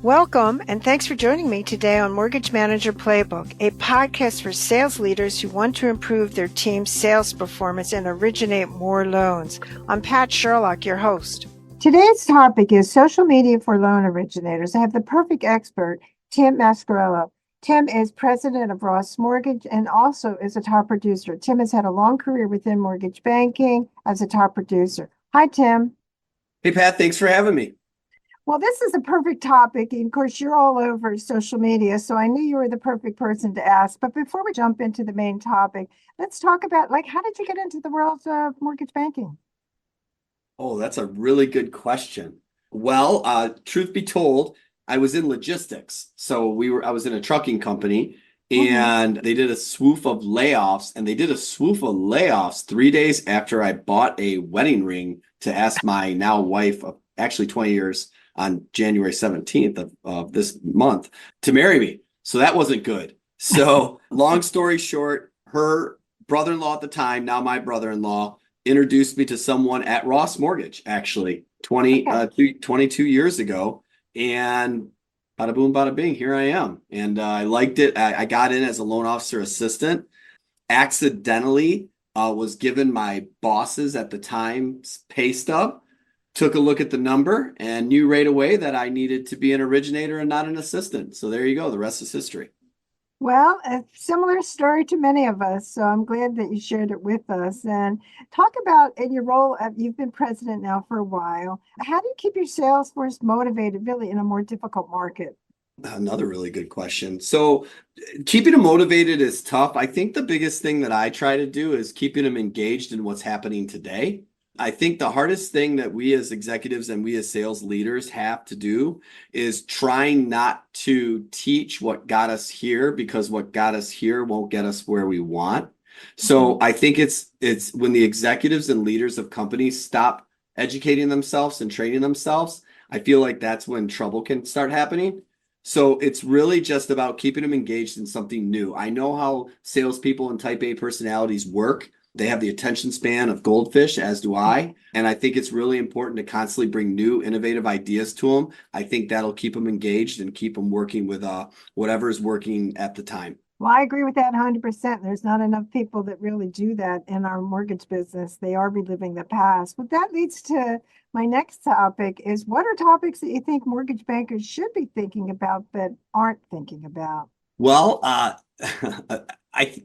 Welcome, and thanks for joining me today on Mortgage Manager Playbook, a podcast for sales leaders who want to improve their team's sales performance and originate more loans. I'm Pat Sherlock, your host. Today's topic is social media for loan originators. I have the perfect expert, Tim Pascarella. Tim is president of Ross Mortgage and also is a top producer. Tim has had a long career within mortgage banking as a top producer. Hi, Tim. Hey, Pat, thanks for having me. Well, this is a perfect topic. And of course, you're all over social media, so I knew you were the perfect person to ask. But before we jump into the main topic, let's talk about how did you get into the world of mortgage banking? Oh, that's a really good question. Well, truth be told, I was in logistics. I was in a trucking company Mhm. and they did a swoop of layoffs, and they did a swoop of layoffs 3 days after I bought a wedding ring to ask my now wife of actually 20 years on January 17th of this month to marry me. So that wasn't good. So long story short, her brother-in-law at the time, now my brother-in-law, introduced me to someone at Ross Mortgage, actually, Okay. 22 years ago. And bada boom, bada bing, here I am. And I liked it. I got in as a loan officer assistant, accidentally was given my bosses at the time's pay stub, took a look at the number, and knew right away that I needed to be an originator and not an assistant. So there you go. The rest is history. Well, a similar story to many of us, so I'm glad that you shared it with us. And talk about in your role of you've been president now for a while. How do you keep your sales force motivated really in a more difficult market? Another really good question. So, keeping them motivated is tough. I think the biggest thing that I try to do is keeping them engaged in what's happening today. I think the hardest thing that we as executives and we as sales leaders have to do is trying not to teach what got us here, because what got us here won't get us where we want. So Mhm. I think it's when the executives and leaders of companies stop educating themselves and training themselves, I feel like that's when trouble can start happening. So it's really just about keeping them engaged in something new. I know how salespeople and type A personalities work. They have the attention span of goldfish, as do I. And I think it's really important to constantly bring new, innovative ideas to them. I think that'll keep them engaged and keep them working with whatever is working at the time. Well, I agree with that 100%. There's not enough people that really do that in our mortgage business. They are reliving the past. But that leads to my next topic is what are topics that you think mortgage bankers should be thinking about but aren't thinking about? Well, I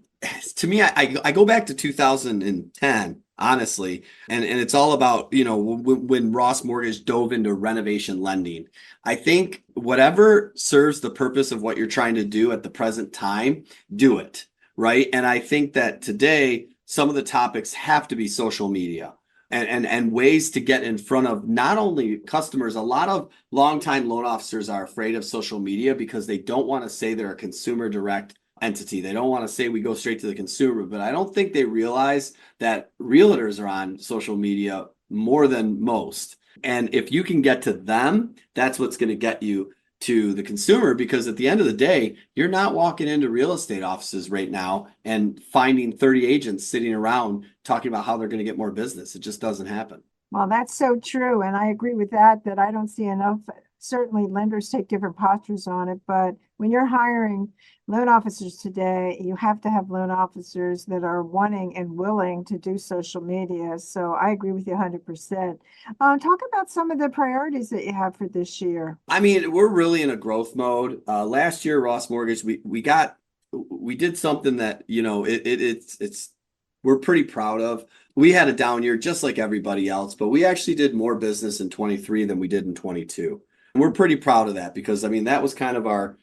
to me, I go back to 2010, honestly, and it's all about, when Ross Mortgage dove into renovation lending. I think whatever serves the purpose of what you're trying to do at the present time, do it, right? And I think that today, some of the topics have to be social media. And ways to get in front of not only customers. A lot of longtime loan officers are afraid of social media because they don't want to say they're a consumer direct entity. They don't want to say we go straight to the consumer, but I don't think they realize that realtors are on social media more than most. And if you can get to them, that's what's going to get you to the consumer, because at the end of the day, you're not walking into real estate offices right now and finding 30 agents sitting around talking about how they're going to get more business. It just doesn't happen. Well, that's so true. And I agree with that, that I don't see enough. Certainly, lenders take different postures on it. But when you're hiring loan officers today, you have to have loan officers that are wanting and willing to do social media. So I agree with you 100%. Talk about some of the priorities that you have for this year. I mean, we're really in a growth mode. Last year, Ross Mortgage, we did something that, it's we're pretty proud of. We had a down year just like everybody else, but we actually did more business in 23 than we did in 22. And we're pretty proud of that, because I mean that was kind of our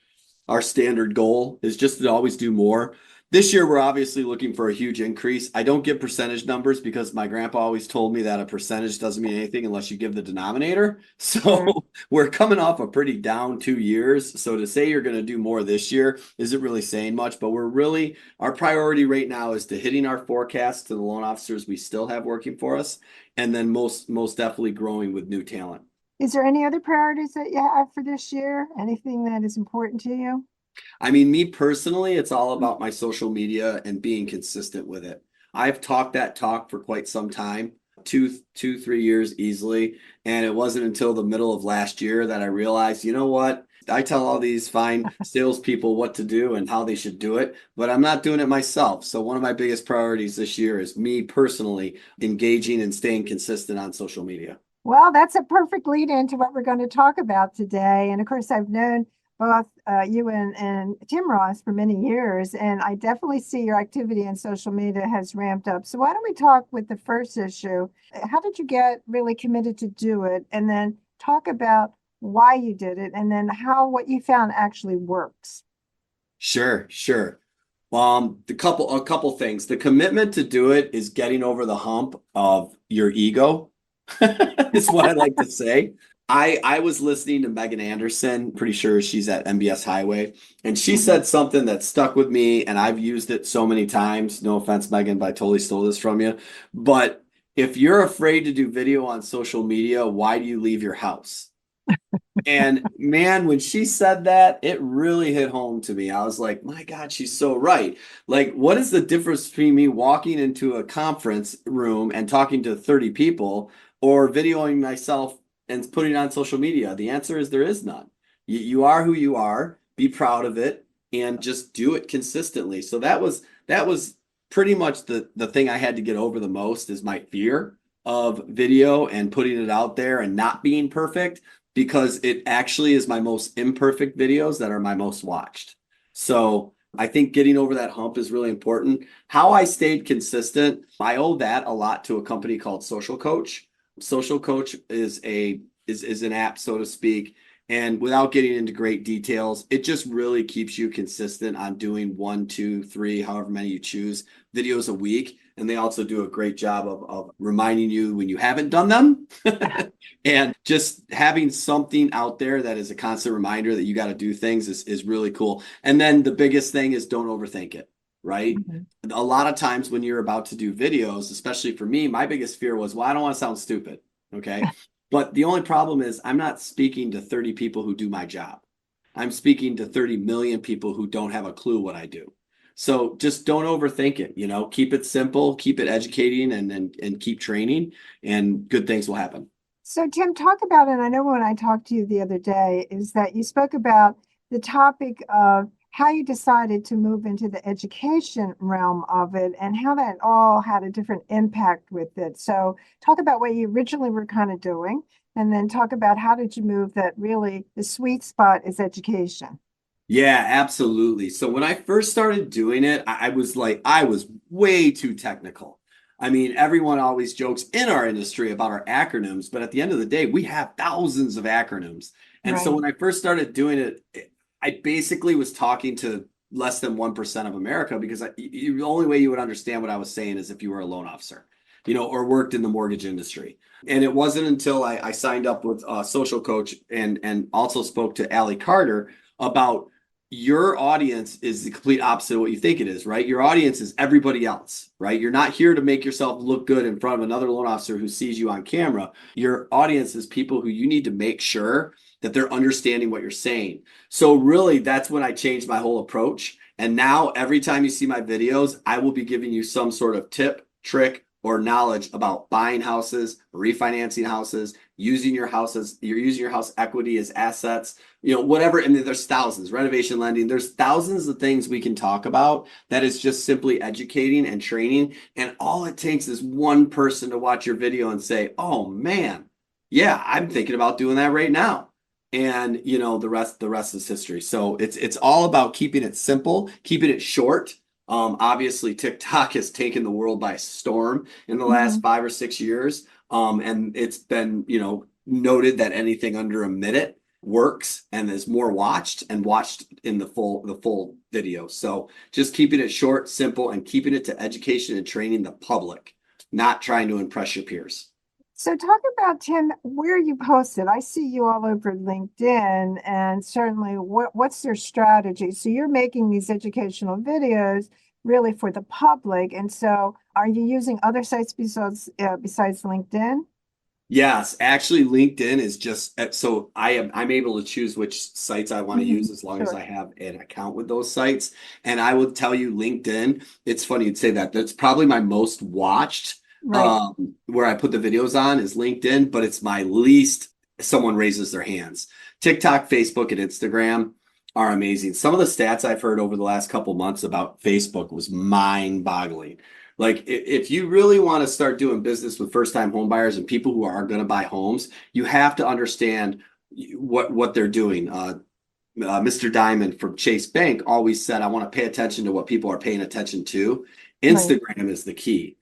standard goal, is just to always do more. This year, we're obviously looking for a huge increase. I don't give percentage numbers because my grandpa always told me that a percentage doesn't mean anything unless you give the denominator. So Sure. we're coming off a pretty down 2 years. So to say you're going to do more this year isn't really saying much, but our priority right now is to hitting our forecast to the loan officers we still have working for us, and then most definitely growing with new talent. Is there any other priorities that you have for this year? Anything that is important to you? I mean, me personally, it's all about my social media and being consistent with it. I've talked that talk for quite some time. 3 years easily. And it wasn't until the middle of last year that I realized, you know what? I tell all these fine salespeople what to do and how they should do it, but I'm not doing it myself. So one of my biggest priorities this year is me personally engaging and staying consistent on social media. Well, that's a perfect lead into what we're going to talk about today. And of course, I've known both you and Tim Ross for many years, and I definitely see your activity in social media has ramped up. So why don't we talk with the first issue? How did you get really committed to do it? And then talk about why you did it, and then how what you found actually works. Sure, sure. A couple things. The commitment to do it is getting over the hump of your ego, is what I like to say. I was listening to Megan Anderson, pretty sure she's at MBS Highway, and she Mhm. said something that stuck with me, and I've used it so many times. No offense, Megan, but I totally stole this from you. But if you're afraid to do video on social media, why do you leave your house? And man, when she said that, it really hit home to me. I was like, my God, she's so right. Like, what is the difference between me walking into a conference room and talking to 30 people or videoing myself and putting it on social media? The answer is there is none. You are who you are, be proud of it, and just do it consistently. So that was pretty much the thing I had to get over the most is my fear of video and putting it out there and not being perfect because it actually is my most imperfect videos that are my most watched. So I think getting over that hump is really important. How I stayed consistent, I owe that a lot to a company called Social Coach. Social Coach is an app, so to speak. And without getting into great details, it just really keeps you consistent on doing one, two, three, however many you choose, videos a week. And they also do a great job of reminding you when you haven't done them. And just having something out there that is a constant reminder that you got to do things is really cool. And then the biggest thing is don't overthink it, right? Mhm. A lot of times when you're about to do videos, especially for me, my biggest fear was, well, I don't want to sound stupid. Okay. But the only problem is I'm not speaking to 30 people who do my job. I'm speaking to 30 million people who don't have a clue what I do. So just don't overthink it, keep it simple, keep it educating and keep training and good things will happen. So, Tim, talk about, and I know when I talked to you the other day, is that you spoke about the topic of how you decided to move into the education realm of it and how that all had a different impact with it. So, talk about what you originally were kind of doing, and then talk about how did you move that really the sweet spot is education. Yeah, absolutely. So when I first started doing it, I was like, I was way too technical. I mean, everyone always jokes in our industry about our acronyms, but at the end of the day, we have thousands of acronyms. And so Right. when I first started doing it, I basically was talking to less than 1% of America because the only way you would understand what I was saying is if you were a loan officer, or worked in the mortgage industry. And it wasn't until I signed up with a social coach and also spoke to Allie Carter about your audience is the complete opposite of what you think it is, right? Your audience is everybody else, right? You're not here to make yourself look good in front of another loan officer who sees you on camera. Your audience is people who you need to make sure that they're understanding what you're saying. So really, that's when I changed my whole approach. And now every time you see my videos, I will be giving you some sort of tip, trick, or knowledge about buying houses, refinancing houses, you're using your house equity as assets, whatever. I mean, there's thousands, renovation lending, there's thousands of things we can talk about that is just simply educating and training. And all it takes is one person to watch your video and say, oh man, yeah, I'm thinking about doing that right now. And the rest is history. So it's all about keeping it simple, keeping it short. Obviously, TikTok has taken the world by storm in the last Mhm. 5 or 6 years. And it's been, noted that anything under a minute works and is more watched and watched in the full video. So just keeping it short, simple, and keeping it to education and training the public, not trying to impress your peers. So talk about, Tim, where you posted. I see you all over LinkedIn, and certainly what's their strategy? So you're making these educational videos really for the public. And so are you using other sites besides LinkedIn? Yes, actually, LinkedIn is just so I'm able to choose which sites I want to use as long as I Sure. have an account with those sites. And I would tell you, LinkedIn, it's funny you'd say that. That's probably my most watched. Right. Where I put the videos on is LinkedIn, but it's my least someone raises their hands. TikTok, Facebook, and Instagram are amazing. Some of the stats I've heard over the last couple months about Facebook was mind-boggling. Like if you really want to start doing business with first-time home buyers and people who are going to buy homes, you have to understand what they're doing. Mr. Diamond from Chase Bank always said, I want to pay attention to what people are paying attention to. Right. Instagram is the key.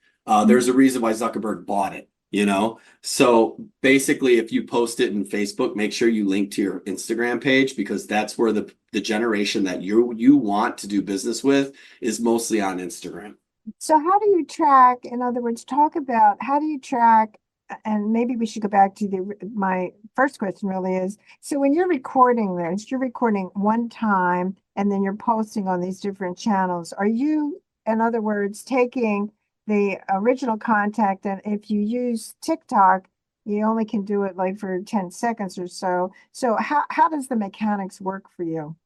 There's a Mhm. reason why Zuckerberg bought it, you know? So basically, if you post it in Facebook, make sure you link to your Instagram page because that's where the generation that you want to do business with is mostly on Instagram. So how do you track, in other words, talk about how do you track, and maybe we should go back to my first question really is, so when you're recording this, you're recording one time and then you're posting on these different channels. Are you, in other words, taking the original contact, and if you use TikTok, you only can do it like for 10 seconds or so. So how does the mechanics work for you?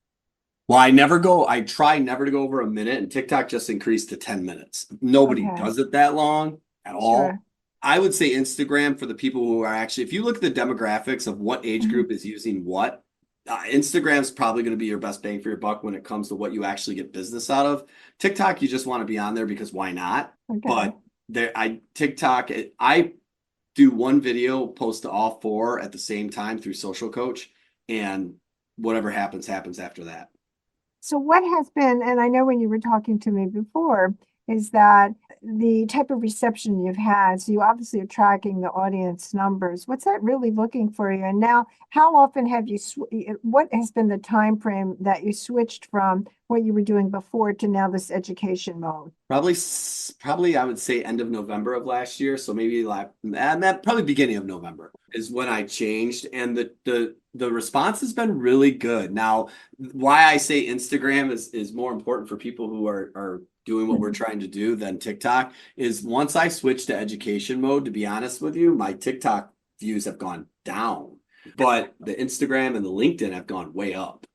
Well, I try never to go over a minute, and TikTok just increased to 10 minutes. Nobody Okay, does it that long at all. sure. I would say Instagram for the people who are actually, if you look at the demographics of what age Mhm. group is using what, Instagram's probably going to be your best bang for your buck when it comes to what you actually get business out of. TikTok, you just want to be on there because why not? Okay. But TikTok, I do one video, post to all four at the same time through Social Coach, and whatever happens, happens after that. So what has been, and I know when you were talking to me before, is that the type of reception you've had, so you obviously are tracking the audience numbers. What's that really looking for you? And now, how often have you, what has been the time frame that you switched from what you were doing before to now this education mode? Probably I would say end of November of last year. So maybe like and that probably beginning of November is when I changed, and the response has been really good. Now, why I say Instagram is more important for people who are doing what we're Mhm. trying to do than TikTok is once I switched to education mode, to be honest with you, my TikTok views have gone down, but the Instagram and the LinkedIn have gone way up.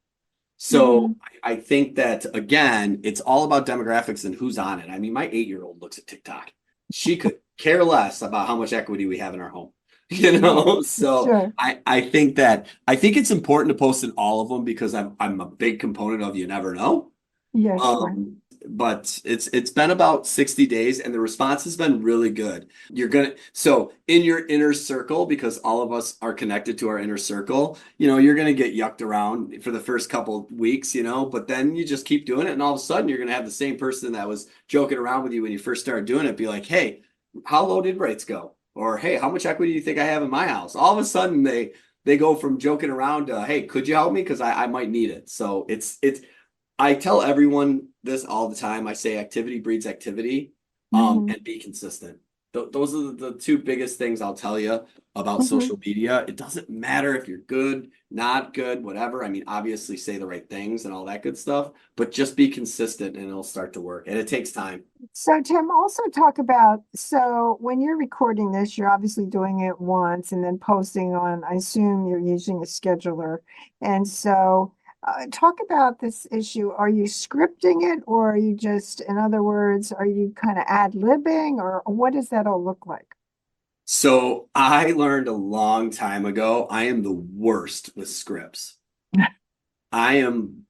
So Mhm. I think that again, it's all about demographics and who's on it. I mean, my 8-year-old looks at TikTok. She could care less about how much equity we have in our home. You Right. know, so Sure. I think it's important to post in all of them because I'm a big component of you never know. Yeah, sure. Um, but it's been about 60 days and the response has been really good. So in your inner circle, because all of us are connected to our inner circle, you're gonna get yucked around for the first couple weeks, but then you just keep doing it, and all of a sudden you're gonna have the same person that was joking around with you when you first started doing it be like, hey, how low did rates go? Or hey, how much equity do you think I have in my house? All of a sudden they go from joking around to, hey, could you help me? Because I might need it. So it's I tell everyone this all the time. I say activity breeds activity, Hmm. and be consistent. Those are the two biggest things I'll tell you about Hmm. social media. It doesn't matter if you're good, not good, whatever. I mean, obviously say the right things and all that good stuff, but just be consistent and it'll start to work. And it takes time. So, Tim, also talk about, so when you're recording this, you're obviously doing it once and then posting on, I assume you're using a scheduler. And so, talk about this issue. Are you scripting it, or are you just, in other words, are you kind of ad-libbing, or what does that all look like? So I learned a long time ago, I am the worst with scripts. I am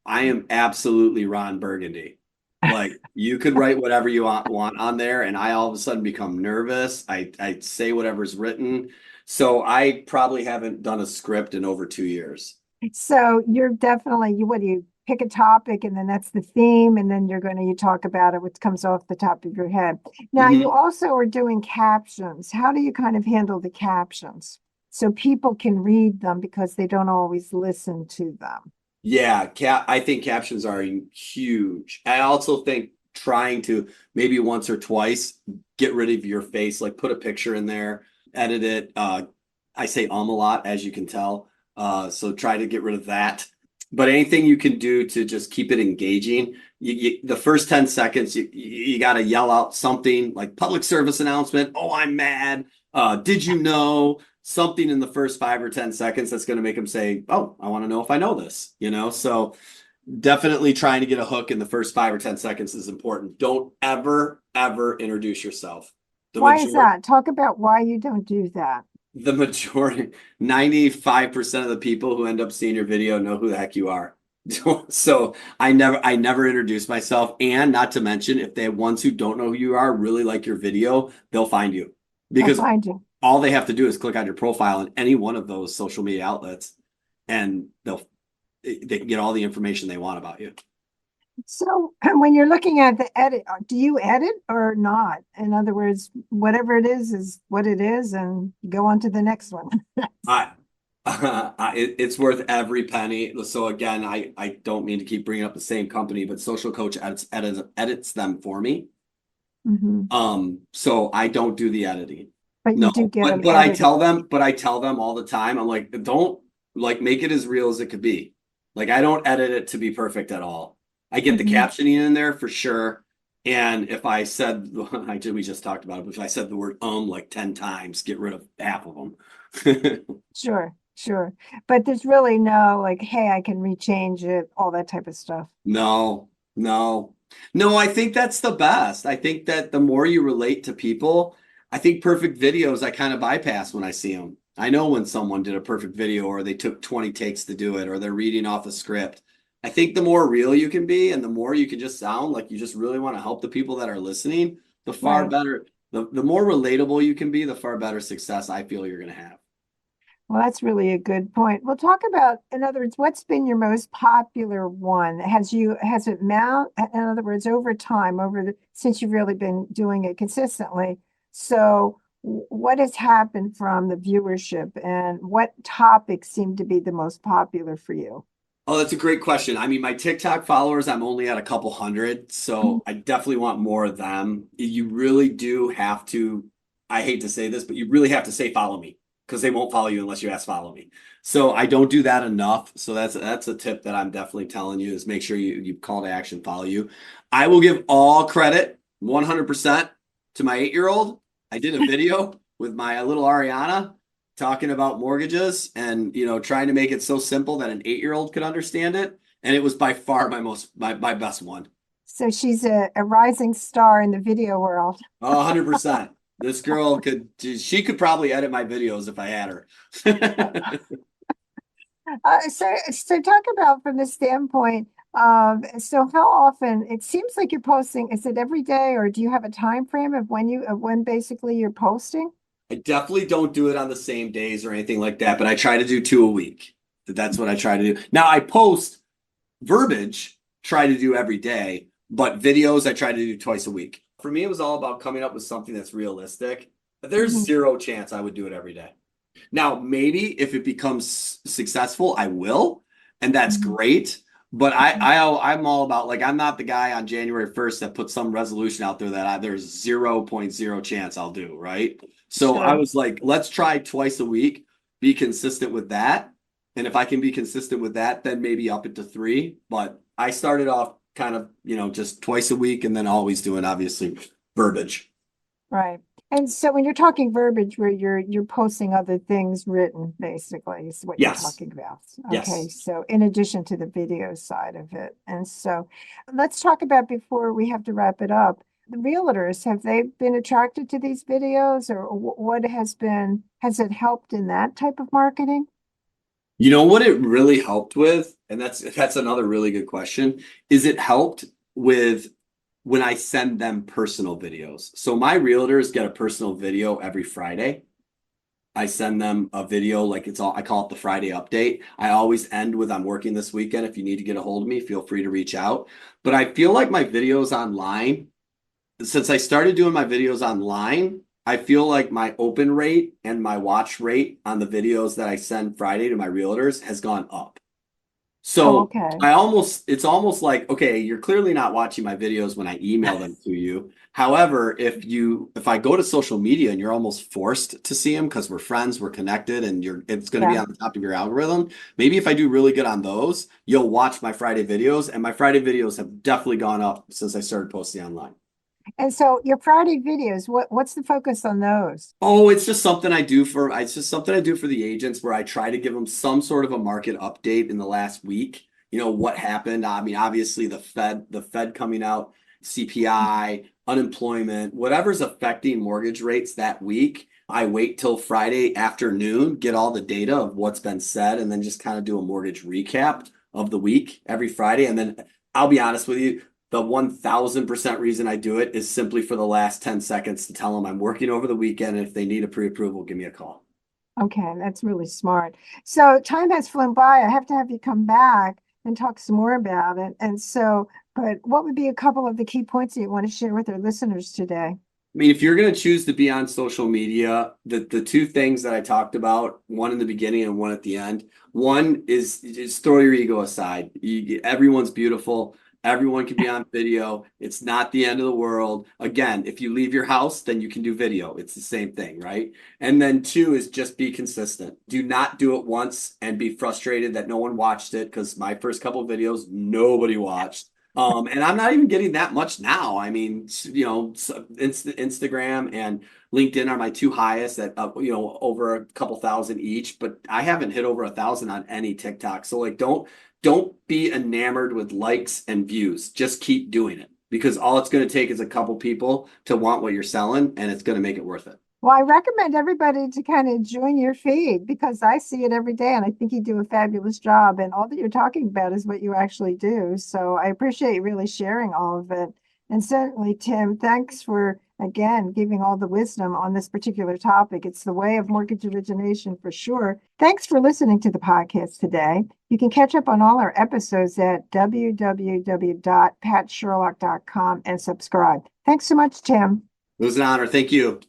absolutely Ron Burgundy. Like you could write whatever you want on there, and I all of a sudden become nervous. I say whatever's written. So I probably haven't done a script in over 2 years. So you're definitely, what do you pick a topic and then that's the theme, and then you talk about it, what comes off the top of your head. Now you Hmm. also are doing captions. How do you kind of handle the captions so people can read them because they don't always listen to them? Yeah, I think captions are huge. I also think trying to maybe once or twice get rid of your face, like put a picture in there, edit it. I say a lot, as you can tell. So try to get rid of that. But anything you can do to just keep it engaging. The first 10 seconds, you got to yell out something like public service announcement. Oh, I'm mad. Did you know? Something in the first 5 or 10 seconds that's going to make them say, "Oh, I want to know if I know this." So definitely trying to get a hook in the first 5 or 10 seconds is important. Don't ever, ever introduce yourself. The Why is majority, that? Talk about why you don't do that. the majority, 95% of the people who end up seeing your video know who the heck you are. So I never introduce myself. And not to mention, if they ones who don't know who you are really like your video, they'll find you They'll because find you. all they have to do is click on your profile in any one of those social media outlets, and they can get all the information they want about you. So when you're looking at the edit, do you edit or not? In other words, whatever it is what it is, and go on to the next one. I, it's worth every penny. So again, I don't mean to keep bringing up the same company, but Social Coach edits them for me. Mhm. So I don't do the editing. But you No, do get them but edited. I tell them all the time. I'm like, don't like make it as real as it could be. Like I don't edit it to be perfect at all. I get the Mhm. captioning in there for sure. And if I said, we just talked about it, but if I said the word like 10 times, get rid of half of them. Sure, sure. But there's really no like, hey, I can rechange it, all that type of stuff. No, no, no, I think that's the best. I think that the more you relate to people, I think perfect videos I kind of bypass when I see them. I know when someone did a perfect video or they took 20 takes to do it or they're reading off a script. I think the more real you can be and the more you can just sound like you just really want to help the people that are listening, the far Right. better, the more relatable you can be, the far better success I feel you're going to have. Well, that's really a good point. We'll talk about, in other words, what's been your most popular one? Has it mount, in other words, over time, since you've really been doing it consistently. So what has happened from the viewership and what topics seem to be the most popular for you? Oh, that's a great question. I mean, my TikTok followers, I'm only at a couple hundred, Mhm. so I definitely want more of them. You really do have to, I hate to say this, but you really have to say follow me because they won't follow you unless you ask follow me. So I don't do that enough. So that's a tip that I'm definitely telling you is make sure you call to action, follow you. I will give all credit 100% to my 8-year-old. I did a video with my little Ariana talking about mortgages and trying to make it so simple that an 8-year-old could understand it, and it was by far my best one. So she's a rising star in the video world. 100%. This girl she could probably edit my videos if I had her. So talk about from the standpoint of, so how often, it seems like you're posting, is it every day or do you have a time frame of when basically you're posting? I definitely don't do it on the same days or anything like that, but I try to do 2 a week. That's what I try to do. Now I post verbiage, try to do every day, but videos I try to do twice a week. For me, it was all about coming up with something that's realistic. There's Mhm. zero chance I would do it every day. Now, maybe if it becomes successful, I will, and that's Mhm. great. But I'm all about like I'm not the guy on January 1st that puts some resolution out there that there's 0.0 chance I'll do, right? So I Sure. was like, let's try twice a week, be consistent with that. And if I can be consistent with that, then maybe up it to 3. But I started off kind of, just twice a week and then always doing obviously verbiage. Right. And so when you're talking verbiage where you're posting other things written, basically, is what you're Yes. talking about. Okay, Yes. so in addition to the video side of it. And so let's talk about, before we have to wrap it up, the realtors, have they been attracted to these videos, or what has it helped in that type of marketing? You know what it really helped with, and that's another really good question, is it helped with when I send them personal videos. So my realtors get a personal video every Friday. I send them a video like I call it the Friday update. I always end with I'm working this weekend. If you need to get a hold of me, feel free to reach out. But I feel like my videos online, since I started doing my videos online, I feel like my open rate and my watch rate on the videos that I send Friday to my realtors has gone up. Oh, So okay. it's almost like, okay, you're clearly not watching my videos when I email them to you. However, if I go to social media and you're almost forced to see them because we're friends, we're connected, and it's going to be Yeah. on the top of your algorithm. Maybe if I do really good on those, you'll watch my Friday videos, and my Friday videos have definitely gone up since I started posting online. And so your Friday videos, what's the focus on those? Oh, it's just something I do for the agents where I try to give them some sort of a market update in the last week. What happened? I mean, obviously the Fed coming out CPI, unemployment, whatever's affecting mortgage rates that week. I wait till Friday afternoon, get all the data of what's been said, and then just kind of do a mortgage recap of the week every Friday. And then I'll be honest with you, the 1000% reason I do it is simply for the last 10 seconds to tell them I'm working over the weekend. And if they need a pre-approval, give me a call. Okay, that's really smart. So time has flown by. I have to have you come back and talk some more about it. And so, but what would be a couple of the key points that you want to share with our listeners today? I mean, if you're going to choose to be on social media, the two things that I talked about, one in the beginning and one at the end, one is just throw your ego aside. Everyone's beautiful. Everyone can be on video. It's not the end of the world. Again, if you leave your house, then you can do video. It's the same thing, right? And then two is just be consistent. Do not do it once and be frustrated that no one watched it, because my first couple of videos, nobody watched. And I'm not even getting that much now. I mean, Instagram and LinkedIn are my two highest at, over a couple thousand each, but I haven't hit over 1,000 on any TikTok. So like, don't be enamored with likes and views. Just keep doing it, because all it's going to take is a couple people to want what you're selling, and it's going to make it worth it. Well, I recommend everybody to kind of join your feed because I see it every day and I think you do a fabulous job. And all that you're talking about is what you actually do. So I appreciate you really sharing all of it. And certainly, Tim, thanks for, again, giving all the wisdom on this particular topic. It's the way of mortgage origination for sure. Thanks for listening to the podcast today. You can catch up on all our episodes at www.patsherlock.com and subscribe. Thanks so much, Tim. It was an honor. Thank you.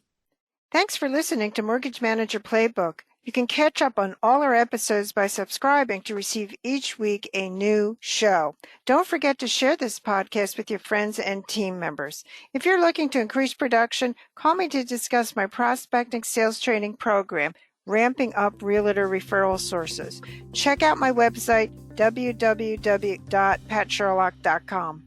Thanks for listening to Mortgage Manager Playbook. You can catch up on all our episodes by subscribing to receive each week a new show. Don't forget to share this podcast with your friends and team members. If you're looking to increase production, call me to discuss my prospecting sales training program, Ramping Up Realtor Referral Sources. Check out my website, www.patsherlock.com.